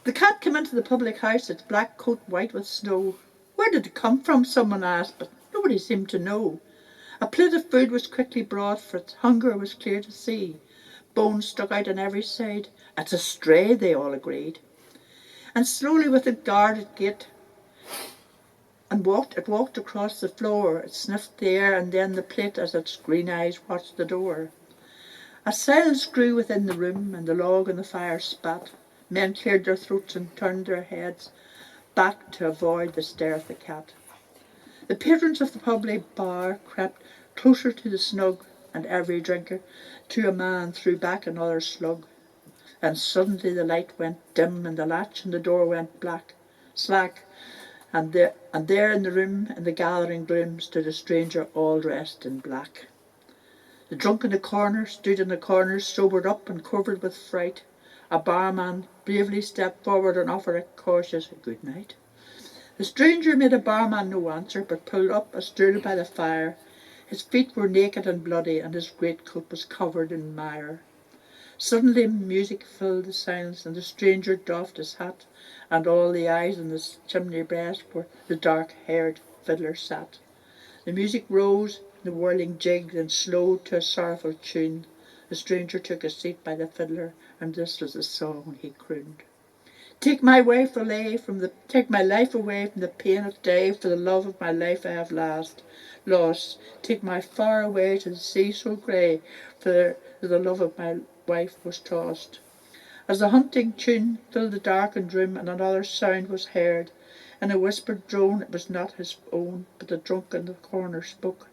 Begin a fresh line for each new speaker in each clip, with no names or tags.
The cat came into the public house, its black coat white with snow. Where did it come from? Someone asked, but nobody seemed to know. A plate of food was quickly brought, for its hunger was clear to see. Bones stuck out on every side. It's a stray, they all agreed. And slowly with a guarded gait, it walked across the floor. It sniffed the air and then the plate as its green eyes watched the door. A silence grew within the room, and the log on the fire spat. Men cleared their throats and turned their heads back to avoid the stare of the cat. The patrons of the public bar crept closer to the snug, and every drinker to a man threw back another slug. And suddenly the light went dim, and the latch on the door went slack, and there in the room, in the gathering gloom, stood a stranger all dressed in black. The drunk in the corner stood in the corner, sobered up and covered with fright. A barman bravely stepped forward and offered a cautious good night. The stranger made a barman no answer, but pulled up a stool by the fire. His feet were naked and bloody, and his greatcoat was covered in mire. Suddenly music filled the silence, and the stranger doffed his hat, and all the eyes in the chimney breast where the dark-haired fiddler sat. The music rose, the whirling jig, then slowed to a sorrowful tune. The stranger took a seat by the fiddler, and this was the song he crooned. Take my life away from the pain of day, for the love of my life I have lost. Take my far away to the sea so grey, for the love of my wife was tossed. As the hunting tune filled the darkened room, and another sound was heard. In a whispered drone, it was not his own, but the drunk in the corner spoke.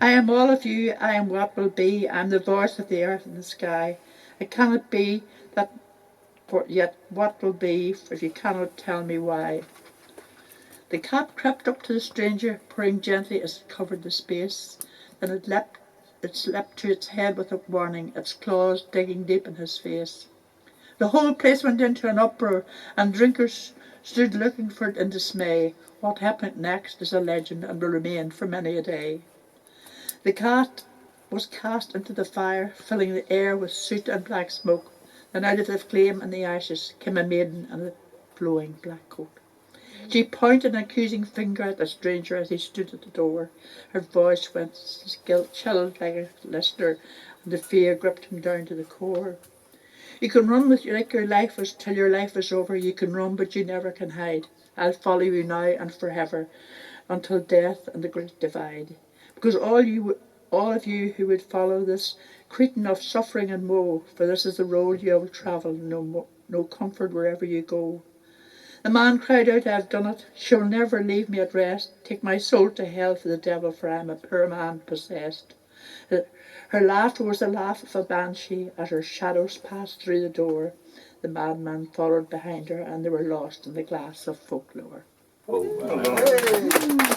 I am all of you, I am what will be, I am the voice of the earth and the sky. It cannot be that, for yet what will be, if you cannot tell me why. The cat crept up to the stranger, purring gently as it covered the space. Then it leapt to its head with a warning, its claws digging deep in his face. The whole place went into an uproar, and drinkers stood looking for it in dismay. What happened next is a legend and will remain for many a day. The cat was cast into the fire, filling the air with soot and black smoke. Then out of the flame and the ashes came a maiden in a flowing black coat. She pointed an accusing finger at the stranger as he stood at the door. Her voice went chilled like a listener, and the fear gripped him down to the core. You can run like your life is till your life is over. You can run, but you never can hide. I'll follow you now and forever, until death and the great divide. Because all of you who would follow this cretin of suffering and woe, for this is the road you will travel, no comfort wherever you go. The man cried out, I have done it. She'll never leave me at rest. Take my soul to hell for the devil, for I am a poor man possessed. Her laughter was the laugh of a banshee as her shadows passed through the door. The madman followed behind her, and they were lost in the glass of folklore.
Oh, wow.